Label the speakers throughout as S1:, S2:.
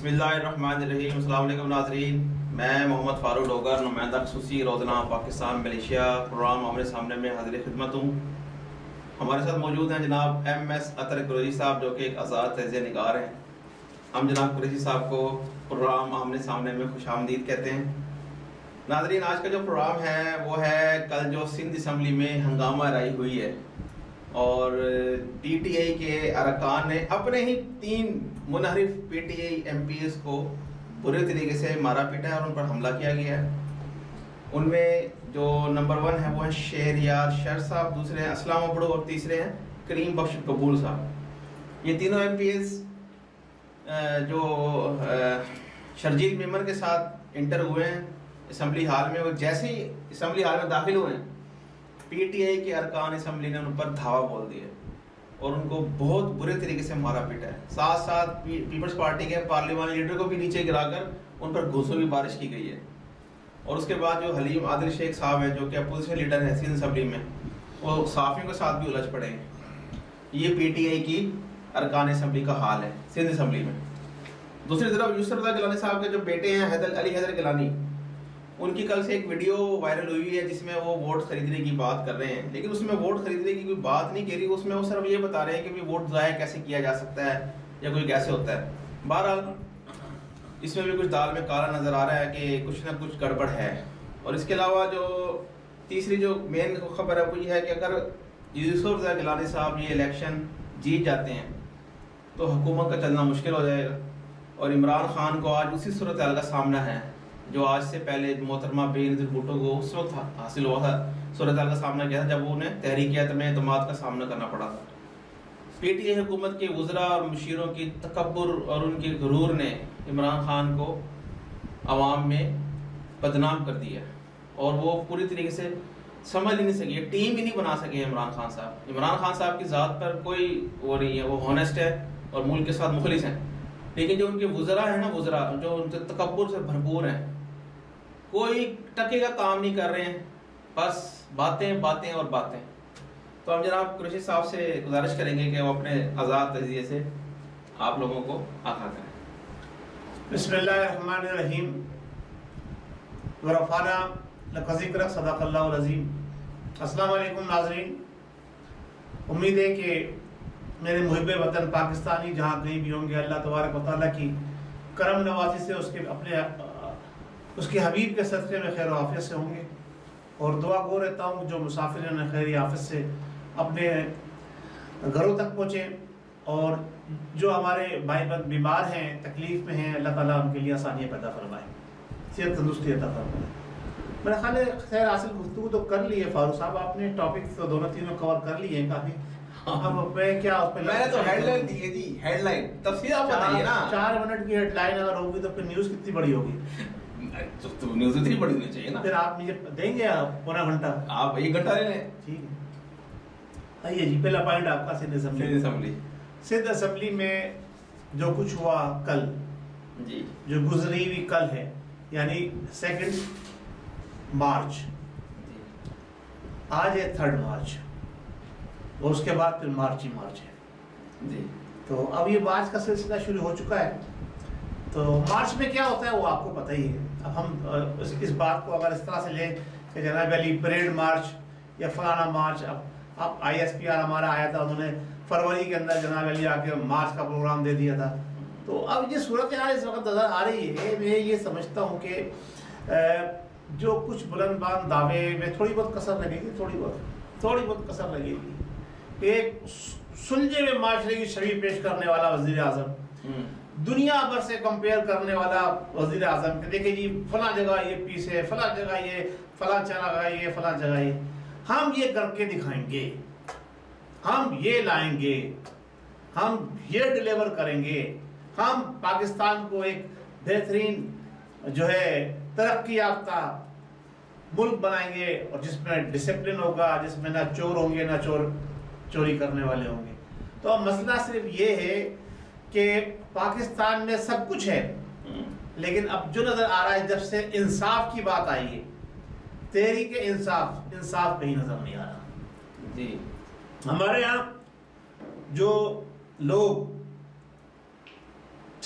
S1: बिस्मिल्लाहिर्रहमानिर्रहीम। अस्सलाम वालेकुम नाज़रीन, मैं मोहम्मद फारूक डोगर, नुमाइंदा ख़ुसूसी रोज़नामा पाकिस्तान मलेशिया प्रोग्राम आमने सामने में हाज़िर खिदमत हूँ। हमारे साथ मौजूद हैं जनाब MS अतर कुरैशी साहब, जो कि एक आज़ाद तजिया निगार हैं। हम जनाब कुरैशी साहब को प्रोग्राम आमने सामने में खुशामदीद कहते हैं। नाज़रीन, आज का जो प्रोग्राम है वो है कल जो सिंध असम्बली में हंगामा राई हुई है और PTI के अरकान ने अपने ही 3 मुनहरिफ PTI MPs को बुरे तरीके से मारा पीटा है और उन पर हमला किया गया है। उनमें जो नंबर 1 है वो है शहरयार शर साहब, दूसरे हैं असलाम अबड़ो और तीसरे हैं करीम बख्श कबूल साहब। ये तीनों MPs जो शर्जील मेमन के साथ इंटर हुए हैं असम्बली हाल में, वो जैसे ही असम्बली हाल में दाखिल हुए हैं PTI के अरकान असम्बली ने उन पर धावा बोल दिया और उनको बहुत बुरे तरीके से मारा पीटा है। साथ साथ पीपल्स पार्टी के पार्लियामानी लीडर को भी नीचे गिराकर उन पर घूसों की बारिश की गई है। और उसके बाद जो हलीम आदिल शेख साहब हैं, जो कि अपोजिशन लीडर हैं सिंध असम्बली में, वो सहाफ़ियों के साथ भी उलझ पड़े हैं। ये PTI की अरकान असम्बली का हाल है सिंध असम्बली में। दूसरी तरफ यूसुफ रज़ा गिलानी साहब के जो बेटे हैं अली हैदर गिलानी, उनकी कल से एक वीडियो वायरल हुई है जिसमें वो वोट खरीदने की बात कर रहे हैं, लेकिन उसमें वोट खरीदने की कोई बात नहीं कह रही। उसमें वो सिर्फ ये बता रहे हैं कि वोट ज़ाया कैसे किया जा सकता है या कोई कैसे होता है। बहरहाल इसमें भी कुछ दाल में काला नज़र आ रहा है कि कुछ ना कुछ गड़बड़ है। और इसके अलावा जो तीसरी जो मेन खबर है वो ये है कि अगर यूसुफ रज़ा गिलानी साहब ये इलेक्शन जीत जाते हैं तो हुकूमत का चलना मुश्किल हो जाएगा। और इमरान खान को आज उसी सूरत हाल का सामना है जो आज से पहले मोहतरमा बेनज़ीर भुट्टो को उस वक्त हासिल हुआ था, सूरत हाल का सामना किया था जब उन्हें तहरीक एतमाद का सामना करना पड़ा था। PTI हुकूमत के वज़रा और मुशीरों की तकब्बुर और उनके गुरूर ने इमरान खान को अवाम में बदनाम कर दिया और वो पूरी तरीके से समझ ही नहीं सके, टीम ही नहीं बना सके इमरान खान साहब। इमरान खान साहब की ज़ात पर कोई वो नहीं है, वो हॉनेस्ट है और मुल्क के साथ मुखलिस हैं, लेकिन जो उनके वज़रा हैं ना, वज़रा जो उनके तकब्बुर से भरपूर हैं, कोई टके का काम नहीं कर रहे हैं, बस बातें बातें और बातें। तो हम जनाब कुरैशी साहब से गुजारिश करेंगे कि वो अपने आज़ाद तज़िये से आप लोगों को आगाह करें।
S2: बिस्मिल्लाहिर्रहमानिर्रहीम व रफ़अना लक ज़िक्रक सदक़ल्लाहुल अज़ीम। अस्सलामु अलैकुम नाज़रीन, उम्मीद है कि मेरे मुहिब्बे वतन पाकिस्तानी जहाँ कहीं भी होंगे अल्लाह तबारक व तआला की करम नवाज़ी से उसके हबीब के सदक़े में खैर आफियत से होंगे। और दुआ गो रहता हूँ जो मुसाफिर ने खैर आफियत से अपने घरों तक पहुँचें और जो हमारे भाई बंद बीमार हैं, तकलीफ़ में हैं, अल्लाह ताला उनके लिए आसानियाँ पैदा फरमाए, सेहत तंदुरुस्ती अता फरमाए। मेरा ख्याल है खैर हासिल गुफ्तगू तो कर ली है फारूक साहब, आपने टॉपिक तो दोनों तीनों कवर कर लिए हैं काफ़ी। अब मैं क्या उस पर
S1: मैंने तो हेडलाइन दी है जी, हेडलाइन तफसील आप बताइए ना।
S2: 4 मिनट की हेडलाइन अगर होगी तो फिर न्यूज़ कितनी बड़ी होगी?
S1: तो न्यूज़ इतनी बड़ी होनी चाहिए ना।
S2: फिर आप मुझे देंगे पौना घंटा?
S1: आप 1 घंटा ले लें।
S2: ठीक है, आइए जी, पहला पॉइंट आपका सिंध असम्बली में जो कुछ हुआ कल
S1: जी,
S2: जो गुजरी हुई कल है, यानी 2 मार्च, आज है 3 मार्च और उसके बाद फिर मार्च ही मार्च है
S1: जी।
S2: तो अब ये मार्च का सिलसिला शुरू हो चुका है। तो मार्च में क्या होता है वो आपको पता ही है। अब हम इस बात को अगर इस तरह से लें कि जनाब अली परेड मार्च या फलाना मार्च, अब ISPR हमारा आया था, उन्होंने फरवरी के अंदर जनाब अली आके मार्च का प्रोग्राम दे दिया था। तो अब ये सूरत हाल इस वक्त नज़र आ रही है। मैं ये समझता हूँ कि जो कुछ बुलंदबान दावे में थोड़ी बहुत कसर लगेगी, थोड़ी बहुत कसर लगेगी। एक सुलझे हुए माशरे की छवि पेश करने वाला वज़ीर आज़म, दुनिया भर से कंपेयर करने वाला वज़ीर आज़म कि देखिए जी फला जगह ये पीस है, फला जगह ये, फला जगह ये, फला जगह ये, हम ये करके दिखाएंगे, हम ये लाएंगे, हम ये डिलीवर करेंगे, हम पाकिस्तान को एक बेहतरीन जो है तरक्की याफ्ता मुल्क बनाएंगे और जिसमें डिसिप्लिन होगा, जिसमें ना चोर होंगे ना चोरी करने वाले होंगे। तो अब मसला सिर्फ ये है कि पाकिस्तान में सब कुछ है, लेकिन अब जो नज़र आ रहा है जब से इंसाफ की बात आई है, तहरीक इंसाफ कहीं नज़र नहीं आ रहा
S1: जी।
S2: हमारे यहाँ जो लोग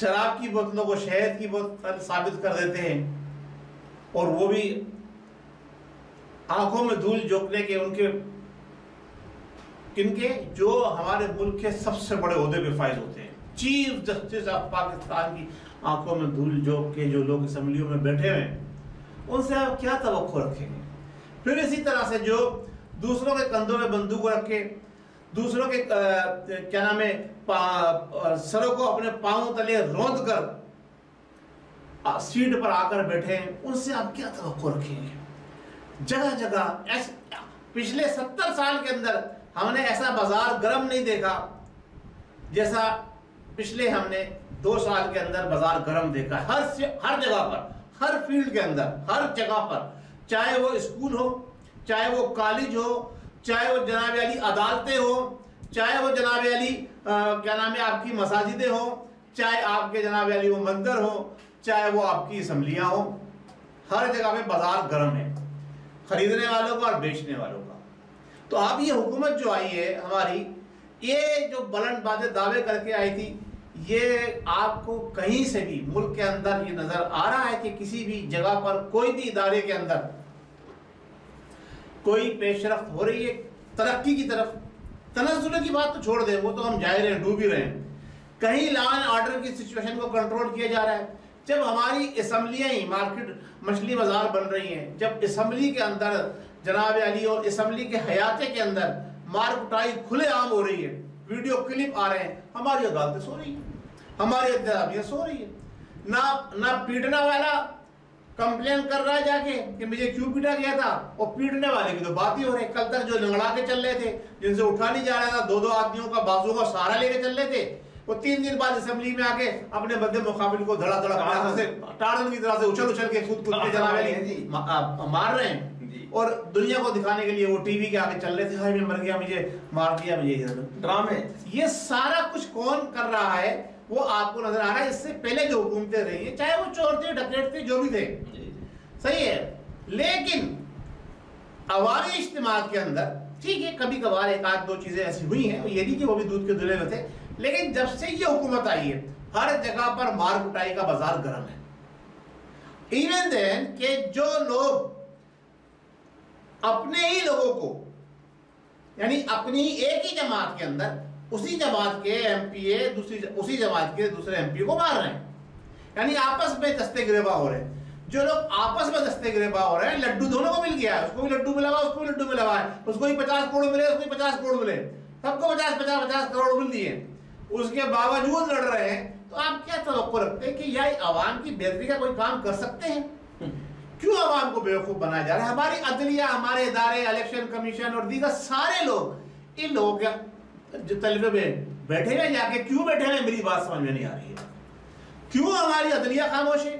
S2: शराब की बोतलों को शहद की बोतल साबित कर देते हैं, और वो भी आंखों में धूल झोंकने के उनके किनके जो हमारे मुल्क के सबसे बड़े ओहदे पे फाइज होते हैं, चीफ जस्टिस ऑफ पाकिस्तान की आंखों में धूल झोंक के जो लोग असेंबलियों में बैठे हुए हैं, उनसे आप क्या तवक्को रखेंगे? फिर इसी तरह से जो दूसरों के कंधों में बंदूक रख के, दूसरों के क्या नाम है सरों को अपने पांवों तले रौंद कर सीट पर आकर बैठे हैं, उनसे आप क्या तवक्को रखेंगे? जगह जगह पिछले 70 साल के अंदर हमने ऐसा बाजार गर्म नहीं देखा जैसा पिछले हमने 2 साल के अंदर बाजार गर्म देखा। हर जगह पर, हर फील्ड के अंदर, हर जगह पर, चाहे वो स्कूल हो, चाहे वो कॉलेज हो, चाहे वो जनाब अली अदालतें हो, चाहे वो जनाब अली क्या नाम है आपकी मसाजिदें हो, चाहे आपके जनाब अली वो मंदिर हो, चाहे वो आपकी असम्बलियां हो, हर जगह पे बाजार गर्म है खरीदने वालों का और बेचने वालों का। तो अब ये हुकूमत जो आई है हमारी, ये जो बुलंद बातें दावे करके आई थी, ये आपको कहीं से भी मुल्क के अंदर ये नजर आ रहा है कि किसी भी जगह पर, कोई भी इदारे के अंदर कोई पेशरफ्त हो रही है तरक्की की तरफ? तनज़्ज़ुल की बात तो छोड़ दें, वो तो हम जा रहे हैं, डूब ही रहे हैं। कहीं लॉ एंड ऑर्डर की सिचुएशन को कंट्रोल किया जा रहा है? जब हमारी असम्बलियां ही मार्केट मछली बाजार बन रही हैं, जब असम्बली के अंदर जनाब अली और असम्बली के हयाते के अंदर मार कुटाई खुलेआम हो रही है, वीडियो क्लिप आ रहे हैं, हमारी अदालतें सो रही है, हमारी इंतजामिया सो रही है। ना पीटने वाला कंप्लेन कर रहा है जाके कि मुझे क्यों पीटा गया था, और पीटने वाले की तो बात ही हो रही है। कल तक जो लंगड़ा के चल रहे थे, जिनसे उठा नहीं जा रहा था, 2-2 आदमियों का बाजू का सहारा लेके चल रहे थे, वो 3 दिन बाद असेंबली में आके अपने बदले मुकाबिल को धड़ाधड़ टार्जन की तरह से उछल के कूद के जनाब मार रहे हैं, और दुनिया को दिखाने के लिए वो टीवी के आगे चल रहे थे, हाय मैं मर गया, मुझे मार दिया, मुझे ड्रामे। ये सारा कुछ कौन कर रहा है वो आपको नजर आ रहा है। इससे पहले जो हुकूमतें रही है, चाहे वो चोर थे, डकैत थे, जो भी थे, सही है, लेकिन अवामी इज्तिमात के अंदर ठीक है, कभी कभार 1-2 चीजें ऐसी हुई हैं, ये नहीं कि वो भी दूध के धुले में थे, लेकिन जब से ये हुकूमत आई है, हर जगह पर मार कुटाई का बाजार गर्म है। इवन देन के जो लोग अपने ही लोगों को, यानी अपनी एक ही जमात के अंदर उसी जमात के एमपीए उसी जमात के दूसरे एमपी को मार रहे हैं, यानी आपस में दस्ते गिरेबा हो रहे हैं। जो लोग आपस में दस्ते गिरेबा हो रहे हैं, लड्डू दोनों को मिल गया है, उसको भी लड्डू मिला, उसको भी लड्डू मिला है, उसको भी 50 करोड़ मिले, उसको भी 50 करोड़ मिले, सबको 50 करोड़ मिल दिए, उसके बावजूद लड़ रहे हैं। तो आप क्या तवक्को रखते हैं कि यह अवाम की बेहतरी का कोई काम कर सकते हैं? क्यों अवाम को बेवकूफ बनाया जा रहा है? हमारी अदलिया, हमारे इदारे, इलेक्शन कमीशन और दीगर सारे लोग इन लोगों के जो तलबे में बैठे हुए, जाके क्यों बैठे हुए, मेरी बात समझ में नहीं आ रही है। क्यों हमारी अदलिया खामोश है?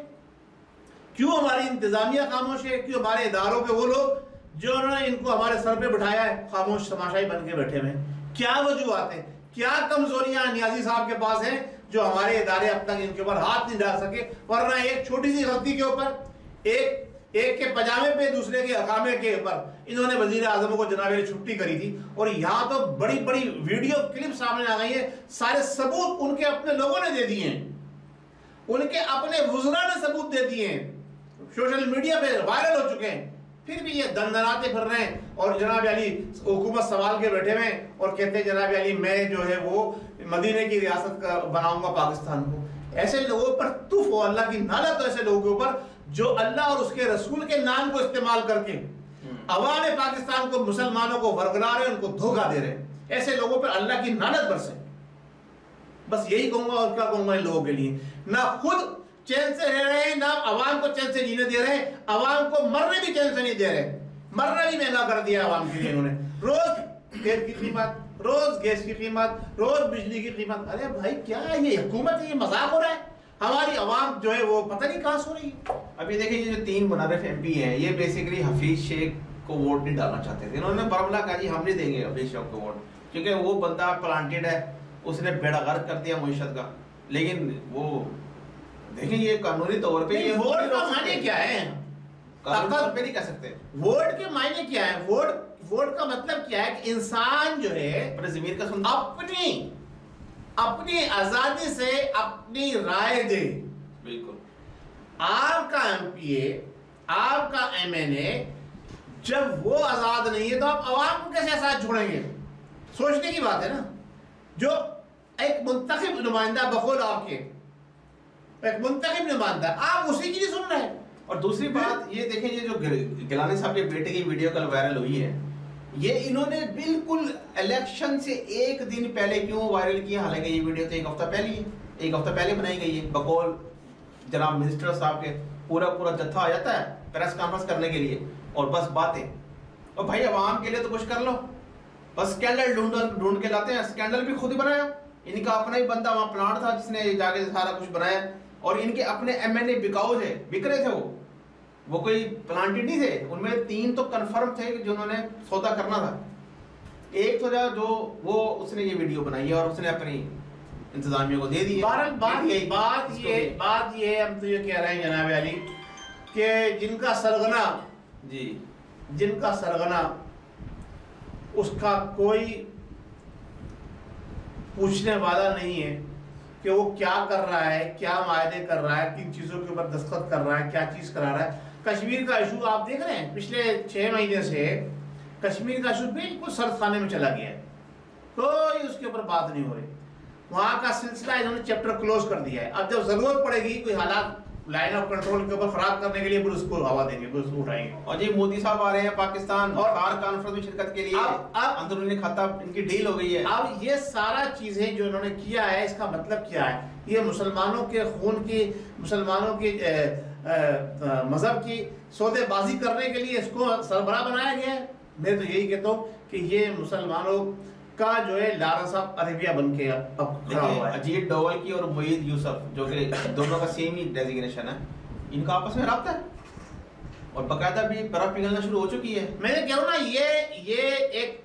S2: क्यों हमारी इंतजामिया खामोश है? क्यों हमारे इदारों के वो लोग जो उन्होंने इनको हमारे सर पे बिठाया है खामोश तमाशाई बन के बैठे हुए? क्या वजूहत है, क्या कमजोरियां नियाजी साहब के पास हैं जो हमारे इदारे अब तक इनके ऊपर हाथ नहीं डाल सके? वरना एक छोटी सी गलती के ऊपर एक के पजामे पे, दूसरे के अकामे के ऊपर इन्होंने वजीर आजम को जनाब अली छुट्टी करी थी, और यहाँ तो बड़ी बड़ी वीडियो क्लिप सामने आ गई है, सारे सबूत उनके अपने लोगों ने दे दिए हैं, उनके अपने वुज़रा ने सबूत दे दिए हैं, सोशल मीडिया पे वायरल हो चुके हैं। फिर भी ये दंदनाते फिर रहे हैं और जनाब अली हुकूमत सवाल के बैठे हुए और कहते हैं जनाब अली मैं जो है वो मदीने की रियासत का बनाऊंगा पाकिस्तान को। ऐसे लोगों पर तुफ हो, अल्लाह की नालत हो ऐसे लोगों के ऊपर जो अल्लाह और उसके रसूल के नाम को इस्तेमाल करके अवाम पाकिस्तान को, मुसलमानों को वरगला रहे, उनको धोखा दे रहे। ऐसे लोगों पर अल्लाह की नालत बरसे। बस यही कहूंगा, और क्या कहूंगा इन लोगों के लिए। ना खुद चैन से रह रहे हैं, ना अवाम को चैन से जीने दे रहे हैं, अवाम को मरने भी चैन से नहीं दे रहे। मरना भी महंगा कर दिया अवाम के लिए इन्होंने। रोज तेल की कीमत, रोज गैस की कीमत, रोज बिजली की कीमत। अरे भाई क्या है ये हुकूमत है, ये मजाक हो रहा है? हमारी अवाम जो है वो पता नहीं कहां सो रही है।
S1: अभी देखिए ये जो 3 मुनारिफ एमपी हैं, ये बेसिकली हफीज शेख को वोट नहीं डालना चाहते थे। इन्होंने बरमला कहा जी हम नहीं देंगे हफीज शेख को वोट, क्योंकि वो बंदा प्लांटेड है, उसने बेड़ा गर्क कर दिया मुईशत का। लेकिन वो देखिए ये कानूनी तौर पे ये
S2: वोट का मायने क्या है?
S1: कानूनी तौर पे नहीं कह सकते।
S2: वोट के मायने क्या है? वोट का मतलब क्या है कि इंसान जो है
S1: अपने ज़मीर का
S2: अपनी आजादी से अपनी राय दे।
S1: बिल्कुल।
S2: आपका एमपीए, आपका एमएनए जब वो आजाद नहीं है तो आप आवाम को कैसे साथ छोड़ेंगे? सोचने की बात है ना। जो एक मुंतखब नुमाइंदा बखौल आपके, एक मुंतखब नुमाइंदा, आप उसी की नहीं सुन रहे हैं।
S1: और दूसरी बात ये देखें, ये जो गिलानी साहब के बेटे की वीडियो कल वायरल हुई है, ये इन्होंने बिल्कुल इलेक्शन से एक दिन पहले क्यों वायरल किया? हालांकि ये वीडियो तो एक हफ्ता पहले बनाई गई है। बकौल जनाब मिनिस्टर साहब के पूरा जत्था आ जाता है प्रेस कॉन्फ्रेंस करने के लिए और बस बातें। और भाई आवाम के लिए तो कुछ कर लो, बस स्कैंडल ढूंढ के लाते हैं। स्कैंडल भी खुद ही बनाया, इनका अपना ही बंदा वहां प्लांट था जिसने जाके सारा कुछ बनाया। और इनके अपने एमएनए बिकाऊ थे, बिक रहे थे वो कोई प्लांटेड नहीं थे। उनमें 3 तो कंफर्म थे कि जिन्होंने सौदा करना था। एक तो जो वो उसने ये वीडियो बनाई है और उसने अपनी इंतजामिया को दे दी है। बात ये हम तो ये कह रहे हैं जनाब अली कि जिनका सरगना उसका कोई पूछने वाला नहीं है कि वो क्या कर रहा है, क्या मायने कर रहा है, किन चीजों के ऊपर दस्तखत कर रहा है, क्या चीज करा रहा है। कश्मीर का इशू आप देख रहे हैं, पिछले 6 महीने से कश्मीर का इशू बिल्कुल सर्द खाने में चला गया है, कोई उसके ऊपर बात नहीं हो रही। वहां का सिलसिला इन्होंने चैप्टर क्लोज कर दिया है। अब जब जरूरत पड़ेगी, कोई हालात लाइन ऑफ कंट्रोल के ऊपर खराब करने के लिए, फिर उसको हवा देंगे, फिर उसको उठाएंगे। और जी मोदी साहब आ रहे हैं पाकिस्तान और बार कॉन्फ्रेंस में शिरकत के लिए। अब अंदरूनी खाता इनकी डील हो गई है।
S2: अब ये सारा चीजें जो इन्होंने किया है, इसका मतलब क्या है? ये मुसलमानों के खून की, मुसलमानों की मजहब की सौदेबाजी करने के लिए इसको सरबराह बनाया गया है। मैं तो यही कहता हूँ कि ये मुसलमानों का जो है लारा साहब अरेबिया बन के अब खड़ा हुआ है।
S1: अजीत डोवल की और मुईद यूसुफ जो कि दोनों का सेम ही डेजिग्नेशन है, इनका आपस में राब्ता है और बकायदा भी बर्फ पिघलना शुरू हो चुकी है।
S2: मैं कह रहा हूँ ना, ये एक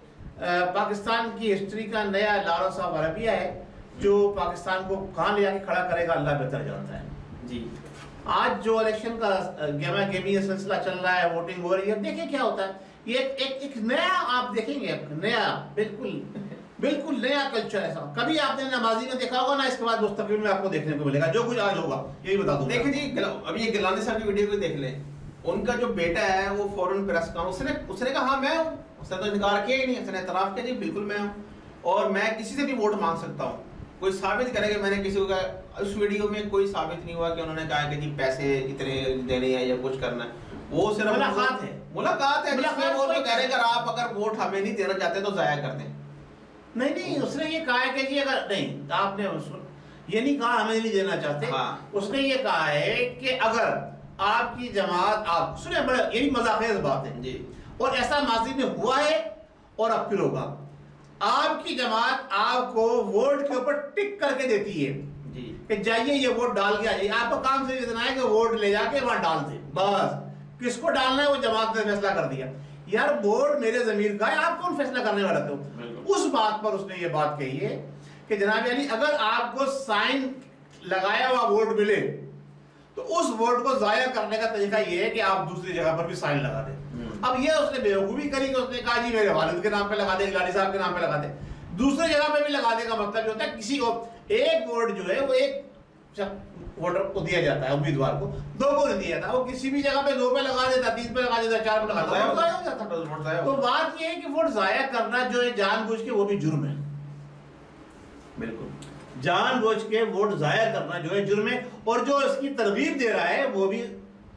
S2: पाकिस्तान की हिस्ट्री का नया लारा साहब अरेबिया है जो पाकिस्तान को कहाँ ले जाके खड़ा करेगा अल्लाह बेहतर जानता है जी। आज जो इलेक्शन का गेमा गेमी सिलसिला चल रहा है, वोटिंग हो रही है, देखिए क्या होता है। ये एक नया आप देखेंगे, नया बिल्कुल नया कल्चर है। कभी आपने नमाजी में देखा होगा ना, इसके बाद मुस्तकबिल में आपको देखने को मिलेगा जो कुछ आज होगा, यही बता दूं।
S1: देखिए जी, अभी ये गिलानी साहब की वीडियो को देख लें। उनका जो बेटा है वो फौरन प्रेस कॉन्फ्रेंस उसने कहा हाँ मैं हूँ, उसने तो इनकार किया ही नहीं, उसने एतराफ किया जी बिल्कुल मैं हूँ और मैं किसी से भी वोट मांग सकता हूँ। कोई साबित करेगा मैंने किसी को कहा, उस वीडियो में कोई साबित नहीं हुआ कि उन्होंने कहा कि जी पैसे इतने देने हैं या कुछ करना है। वो सिर्फ मुलाकात है जिसमें वो कह रहे अगर आप अगर वोट हमें नहीं देना चाहते तो जाया कर दें।
S2: नहीं, उसने ये कहा है कि जी अगर नहीं, आपने ये नहीं कहा हमें नहीं देना चाहते। हाँ। उसने ये कहा है कि अगर आपकी जमात, आप सुने, बड़ा यही मजाकिया बात है जी, और ऐसा माजी में हुआ है और अब फिर होगा। आपकी जमात आपको वोट के ऊपर टिक करके देती है जी कि जाइए ये वोट डाल के आइए। आपका काम सिर्फ इतना है कि वोट ले जाके वहां डाल दे, बस। किसको डालना है वो जमात ने फैसला कर दिया। यार वोट मेरे जमीर का है, आप कौन फैसला करने वाला थे? उस बात पर उसने ये बात कही है कि जनाब अली अगर आपको साइन लगाया हुआ वोट मिले तो उस वोट को जाया करने का तरीका ये है कि आप दूसरी जगह पर भी साइन लगा दें। अब ये उसने बेवकूफी करी कि उसने कहा जी मेरे वालिद के नाम पे लगा दे, गिलानी साहब के नाम पे लगा दे। दूसरी जगह पे भी लगाने का मतलब ये होता है किसी को एक वोट जो है वो एक वोटर को दिया जाता है, उम्मीदवार को, 2 को नहीं दिया था, वो किसी भी जगह पे 2 पे लगा देता, 3 पे लगा देता, 4 पे लगा देता। तो बात ये है कि वोट जाया करना जो है जानबूझ के, वो भी जुर्म है। बिल्कुल जानबूझ के वोट जाया करना जो है जुर्म है, और जो इसकी तरगीब दे रहा है वो भी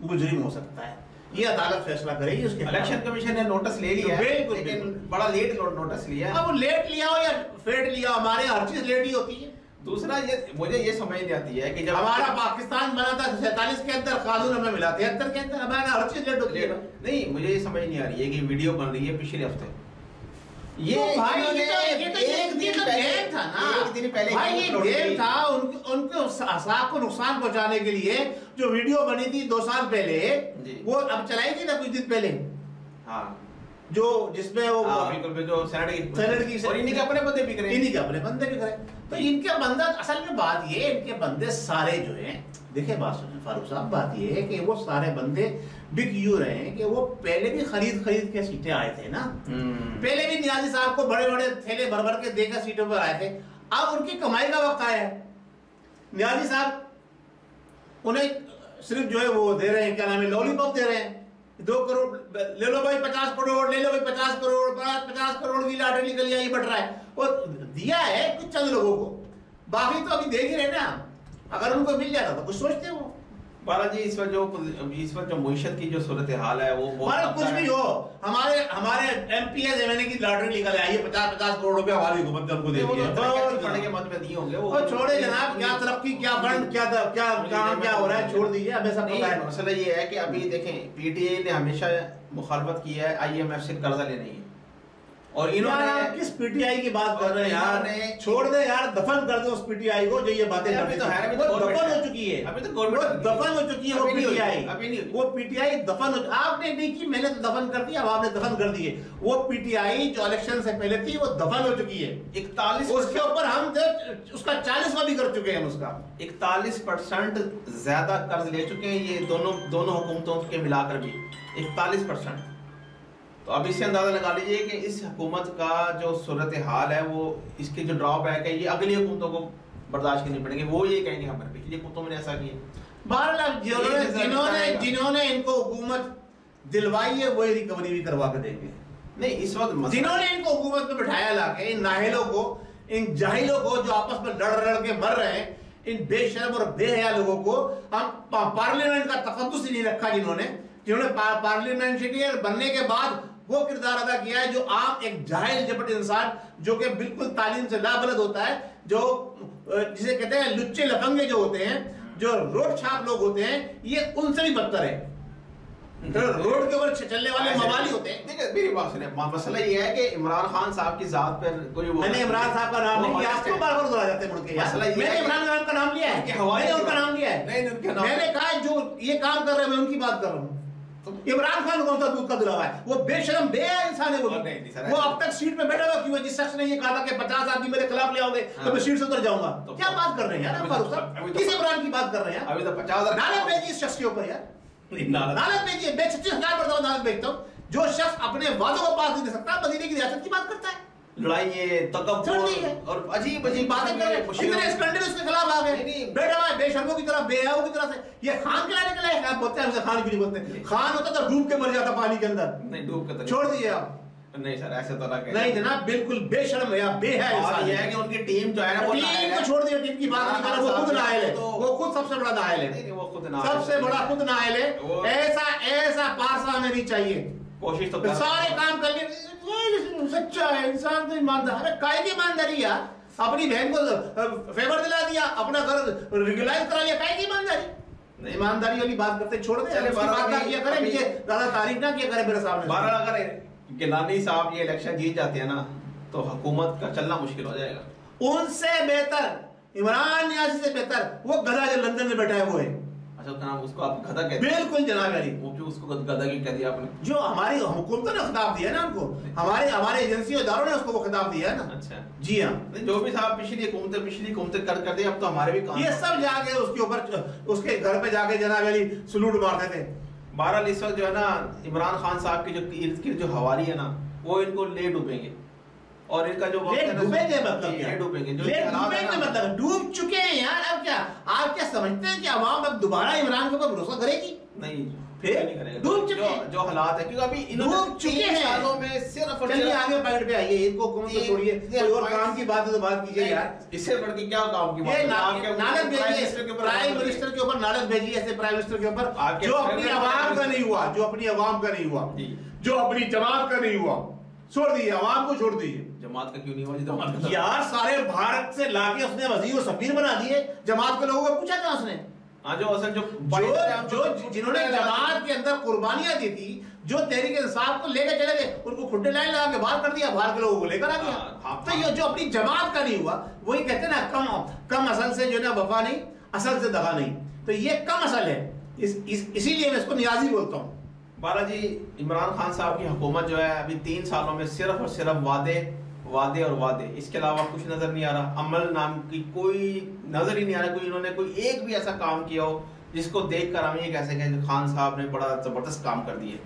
S2: मुजरिम हो सकता है। ये अदालत फैसला करेगी। उसके
S1: इलेक्शन कमीशन ने नोटिस ले लिया है, लेकिन बड़ा लेट नोटिस लिया।
S2: अब लेट लिया हो या फेट लिया, हमारे हर चीज लेट ही होती है।
S1: दूसरा ये मुझे ये समझ नहीं आती है कि जब
S2: हमारा पाकिस्तान बना था 47 के अंदर, कानून हमें मिला 73 के अंदर, हमारा हर चीज लेट होती है।
S1: नहीं, मुझे ये समझ नहीं आ रही है कि वीडियो बन रही है पिछले हफ्ते। ये
S2: तो भाई ये तो एक दिन का गेम था ना,
S1: एक दिन पहले
S2: भाई ये गेम था उनके साख को नुकसान पहुंचाने के लिए। जो वीडियो बनी थी 2 साल पहले, वो अब चलाई थी ना कुछ दिन पहले, हाँ, जो जिसमें वो
S1: बिल्कुल जो सेनेट की और इन्हीं के अपने बंदे बिक रहे हैं,
S2: इन्हीं के अपने बंदे बिक रहे हैं। तो इनके बंदा, असल में बात ये, इनके बंदे सारे जो हैं, देखिए बात सुनिए फारूक साहब, बात ये है कि वो सारे बंदे बिक यूं रहे हैं कि वो पहले भी खरीद के सीटें आए थे ना। पहले भी नियाजी साहब को बड़े बड़े थैले भर भर के देकर सीटों पर आए थे। अब उनकी कमाई का वक्त आया है। नियाजी साहब उन्हें सिर्फ जो है वो दे रहे हैं, क्या नाम है, लॉलीपॉप दे रहे हैं। 2 करोड़ ले लो भाई, 50 करोड़ ले लो भाई, 50 करोड़ 50 करोड़ की लॉटरी निकल आई, बढ़ रहा है। वो दिया है कुछ चंद लोगों को, बाकी तो अभी देख ही रहे ना। अगर उनको मिल जाता तो कुछ सोचते हो।
S1: बालाजी इस वक्त जो मुईशत की जो सूरत हाल है वो बहुत
S2: कुछ भी हो, हमारे एमपीएस एमएनए की लॉटरी निकल आई है, 50 करोड़ रुपया हमारी हुकूमत हमको दे दिए
S1: फंड के मत में दिए होंगे वो
S2: छोड़े जनाब। क्या तरक्की, क्या फंड, क्या काम क्या हो रहा है, छोड़ दीजिए, हमें सब पता है।
S1: मसला ये है कि अभी देखें पीटीआई ने हमेशा मुखालफत की है आईएमएफ से कर्जा लेने की, और इन्होंने
S2: किस पीटीआई की बात कर रहे हैं यार, छोड़ दे यार, दफन कर दो उस पीटीआई को जो ये बातें करती है। वो दफन हो चुकी है,
S1: अभी तो गवर्नमेंट
S2: दफन हो चुकी है वो पीटीआई, वो पीटीआई दफन हो, आपने नहीं की, मैंने तो दफन कर दिया, अब आपने दफन कर दिए। वो पीटीआई जो इलेक्शन से पहले थी वो दफन हो चुकी है।
S1: 41
S2: उसके ऊपर हम उसका 40वां भी कर चुके हैं, उसका
S1: 41% ज्यादा कर्ज ले चुके हैं ये दोनों हुकूमतों के मिलाकर भी 41%। तो अब इससे अंदाजा लगा लीजिए कि इस हुकूमत का जो सूरत हाल है वो, इसके जो ड्रॉबैक है ये अगली हुकूमतों को बर्दाश्त करनी पड़ेगी। वो ये कहेंगे हमारे पिछली हुकूमतों में ऐसा किया।
S2: बहरहाल जिन्होंने इनको हुकूमत दिलवाई है वही रिकवरी भी करवा के देंगे।
S1: नहीं इस वक्त
S2: जिन्होंने इनको हुकूमत में बिठाया लाके, इन नाहिलों को, इन जाहिलों को जो आपस में लड़ के मर रहे हैं, इन बेशर्म और बेहया लोगों को हम पार्लियामेंट का तकद्दुस ही नहीं रखा, जिन्होंने पार्लियामेंटेरियन बनने के बाद वो किरदार अदा किया है जो आम एक जाहिल झपट इंसान जो कि बिल्कुल तालीम से लाबलद होता है, जो जिसे कहते हैं लुच्चे लफंगे जो होते हैं, जो रोड छाप लोग होते हैं, ये उनसे भी बदतर है। रोड के ऊपर चलने वाले मवाली होते हैं।
S1: देखिए मेरी बात सुनिए, मसला ये है कि इमरान खान साहब की जात पर कोई
S2: मैंने इमरान साहब का नाम नहीं लिया, आपको बार-बार दोहरा जाते हैं मुड़ के। मैंने इमरान खान का नाम लिया है, मैंने उनका नाम लिया है, मैंने कहा जो ये काम कर रहे हैं मैं उनकी बात कर रहा हूँ। इमरान खान कौन सा दूध का दुलावा है, वो बेशरम बेहया इंसान है। वो अब तक सीट पे बैठा हुआ क्यों है? जिस शख्स ने ये कहा था कि 50 आदमी मेरे खिलाफ ले आओगे तो मैं सीट से उतर जाऊंगा। क्या बात कर रहे हैं यार फारूक साहब, किस इमरान की बात कर रहे हैं?
S1: अभी तो 50,000
S2: नालत भेजिए इस शख्स के ऊपर यार, नालत भेजिए। मैं 36,000 बढ़ता हूँ, नालत भेजता हूँ। जो शख्स अपने वादों को पास नहीं दे सकता, मदीने की रियासत की बात करता है।
S1: लड़ाई तकब्बुर और अजीब बातें कर रहे हैं।
S2: इतने स्कैंडल उसके खिलाफ आ गए, बैठा हुआ है बेशर्मों की तरह, बेहयाओं की तरह से। ये खान खिलाने के लिए बोलते हैं, हमसे खान क्यों नहीं बोलते? खान होता तो डूब के मर जाता पानी के अंदर।
S1: नहीं डूब के
S2: छोड़ दीजिए आप।
S1: नहीं सर ऐसे तो
S2: नहीं जनाब, बिल्कुल बेशर्म या बेहया इंसान
S1: ये है कि उनकी टीम जो है ना वो
S2: टीम को छोड़ दिया, टीम की बात नहीं कर रहा, वो खुद नायल है, वो खुद सबसे बड़ा नायल है,
S1: वो खुद
S2: सबसे बड़ा खुद नायल है। ऐसा पारसा हमें नहीं चाहिए।
S1: कोशिश तो
S2: सारे काम करके सच्चा है इंसान तो ईमानदार है। काय की ईमानदारी यार, अपनी बहन को फेवर दिला दिया, अपना घर रेगुलाइज करा लिया, काय की ईमानदारी? ईमानदारी वाली बात करते छोड़ दे, बात ना किया करें, मुझे ज्यादा तारीफ ना किया करें मेरे सामने।
S1: बहरहाल अगर गिलानी साहब ये इलेक्शन जीत जाते हैं ना तो हुकूमत का चलना मुश्किल हो जाएगा।
S2: उनसे बेहतर, इमरान नियाज़ी से बेहतर वो गधा जो लंदन में बैठा है वो है।
S1: अच्छा नाम उसको आप गधा कहते हैं?
S2: बिल्कुल जनाब अली।
S1: वो क्यों उसको गधा क्यों कह दिया आपने?
S2: जो हमारी हुकूमत ने खिताब दिया ना उनको, हमारे एजेंसी और इदारों ने उसको वो खिताब दिया है ना।
S1: अच्छा
S2: जी हाँ,
S1: जो भी साहब पिछली हुकूमतें कर दे, अब तो हमारे भी काम
S2: ये सब जाके उसके ऊपर उसके घर पे जाके जनाब अली सलूट मारते थे।
S1: बहरहाल इस वक्त जो है ना इमरान खान साहब की जो इर्द गिर्द जो हवाली है ना वो इनको ले डूबेंगे, और इनका जो
S2: डूबेंगे मतलब क्या?
S1: डूबेंगे
S2: मतलब डूब चुके हैं यार। अब क्या आप क्या समझते हैं कि अवाम अब दोबारा इमरान के ऊपर भरोसा करेगी?
S1: नहीं
S2: फिर
S1: नहीं करेगा।
S2: डूब चुके हैं
S1: जो हालात है, क्योंकि अभी इन्होंने 3 सालों में सिर्फ
S2: चलिए आगे पॉइंट पे आइए, इनको हुकूमत को छोड़िए, कोई और काम की बात है तो बात कीजिए यार।
S1: इससे बढ़ के क्या काम की
S2: बात? नालत भेजिए प्राइम मिनिस्टर के ऊपर, नालत भेजिए ऐसे प्राइम मिनिस्टर के ऊपर जो अपनी आवाम का नहीं हुआ, जो अपनी आवाम का नहीं हुआ, जो अपनी जमात का नहीं हुआ। छोड़ दीजिए, आवाम को छोड़ दीजिए।
S1: जमात का क्यों नहीं हुआ? जमात का
S2: यार सारे भारत से लाके उसने वजीर और सफीर बना दिए, जमात के लोगों को पूछा था उसने?
S1: जो असल जो
S2: जिन्होंने जमात के अंदर कुर्बानियां दी थी, जो तहरीक इंसाफ को लेकर चले गए, उनको खुड्डे लाइन लगा के बाहर कर दिया, बाहर के लोगों को लेकर आ गया। तो ये जो अपनी जमात का नहीं हुआ, वही कहते हैं ना कम असल से जो है ना वफा नहीं, असल से दगा नहीं। तो ये कम असल है, इसीलिए मैं इसको नियाजी बोलता हूँ।
S1: बालाजी इमरान खान साहब की हुकूमत जो है अभी 3 सालों में सिर्फ और सिर्फ वादे और वादे, इसके अलावा कुछ नजर नहीं आ रहा। अमल नाम की कोई नजर ही नहीं आ रहा। कोई इन्होंने कोई एक भी ऐसा काम किया हो जिसको देखकर हम ये कह सकें कि खान साहब ने बड़ा जबरदस्त काम कर दिया।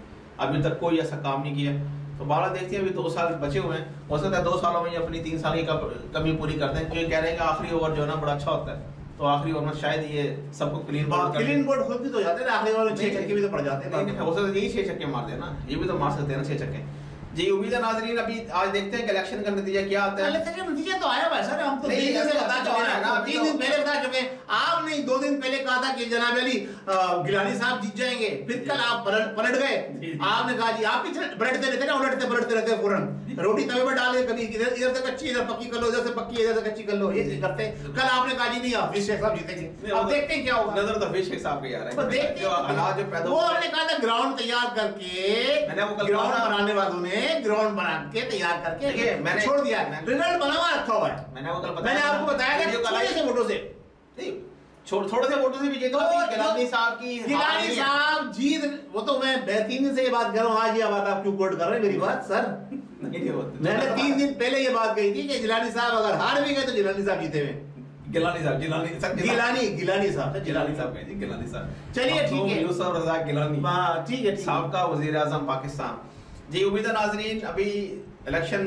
S1: अभी तक कोई ऐसा काम नहीं किया। तो बारह देखते हैं अभी 2 साल बचे हुए हैं, हो सकता है 2 सालों में ये अपनी 3 साल की कमी पूरी करते हैं। ये कह रहे हैं कि आखिरी ओवर जो है ना बड़ा अच्छा होता है, तो आखिरी ओवर में शायद ये सबको क्लीन
S2: बोर्ड खुद भी तो जाते हैं ना, आखिरी ओवर में 6 छक्के भी तो पड़ जाते हैं।
S1: हो सकता है यही 6 छक्के मार देना, ये भी तो मार सकते हैं ना 6 छक्के। जी उम्मीद है नाजरीन, अभी आज देखते हैं कि इलेक्शन का नतीजा क्या आता है।
S2: इलेक्शन का नतीजा तो आया हुआ है सर, हम तो 3 दिन से बता चुके हैं ना, 3 दिन पहले बता चुके हैं। आपने 2 दिन पहले कहा था कि जनाब अली गिलानी साहब जीत जाएंगे, फिर कल आप पलट गए। आपने कहा जी आप पीछे बैठते रहते ना, उलटते पलटते रहते फौरन, रोटी तवे पर डाल दे, कभी इधर से कच्ची इधर पक्की कर लो, इधर से पक्की इधर से कच्ची कर लो, ये करते। कल आपने कहा जी नहीं आप शेख साहब जीतेंगे, अब देखते हैं क्या होगा।
S1: नजर तो शेख साहब के यार है,
S2: तो देखते हैं हालात जो पैदा, वो हमने कहा था ग्राउंड तैयार करके, ग्राउंड बनाने वालों ने ग्राउंड बना के तैयार करके मैंने छोड़ दिया, रिजल्ट बना हुआ रखा हुआ है। मैंने आपको बताया कि थोड़े से वोटों से
S1: थोड़े से वोटों से भी जीतो। गिलानी साहब की,
S2: गिलानी साहब जीत, वो तो मैं 3 दिन से ये बात कर रहा हूँ, आज ये बात आप क्यों कोट कर रहे हैं मेरी बात सर? मैंने 3 दिन पहले ये बात कही थी कि गिलानी साहब अगर हार भी गए तो गिलानी साहब जीते हुए। गिलानी साहब चलिए ठीक है,
S1: यूसुफ रज़ाक गिलानी,
S2: ठीक है,
S1: साबका वज़ीर आज़म पाकिस्तान। जी उम्मीद है नाजरीन, अभी इलेक्शन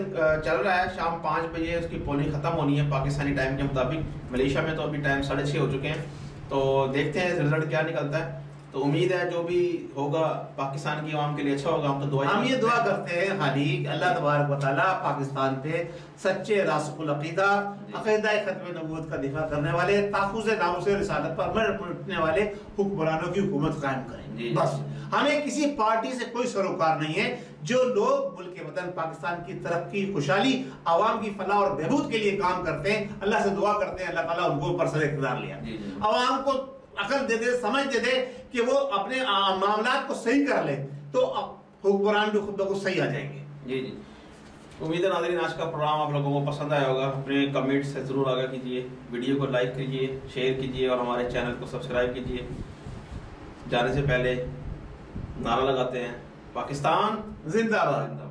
S1: चल रहा है, शाम 5 बजे उसकी पोलिंग खत्म होनी है पाकिस्तानी टाइम के मुताबिक। मलेशिया में तो अभी टाइम 6:30 हो चुके हैं, तो देखते हैं रिजल्ट क्या निकलता है। तो उम्मीद है जो भी होगा पाकिस्तान की आवाम के लिए अच्छा होगा।
S2: हम ये दुआ करते हैं खाली अल्लाह तबारक व तआला पाकिस्तान पे सच्चे रासिखुल अकीदा, अकीदा खत्म नबूवत का दिफा करने वाले, ताफ़ुज़ नामुस रिसालत पर मरने वाले हुक्मरानों की हुकूमत कायम करें। बस हमें किसी पार्टी से कोई सरोकार नहीं है। जो लोग मुल्क वतन पाकिस्तान की तरक्की, खुशहाली, आवाम की फलाह और बहबूद के लिए काम करते हैं, अल्लाह से दुआ करते हैं अल्लाह ताला उनको पर्सनल इक़्तिदार लिया, आवाम को अकल दे दे, समझ दे दे कि वो अपने मामलात को सही कर ले, तो हुक्मरान भी खुद ब खुद सही आ जाएंगे।
S1: जी जी, उम्मीद है नाज़रीन आज का प्रोग्राम आप लोगों को पसंद आया होगा। अपने कमेंट से ज़रूर आगाह कीजिए, वीडियो को लाइक कीजिए, शेयर कीजिए और हमारे चैनल को सब्सक्राइब कीजिए। जाने से पहले नारा लगाते हैं, पाकिस्तान
S2: जिंदाबाद।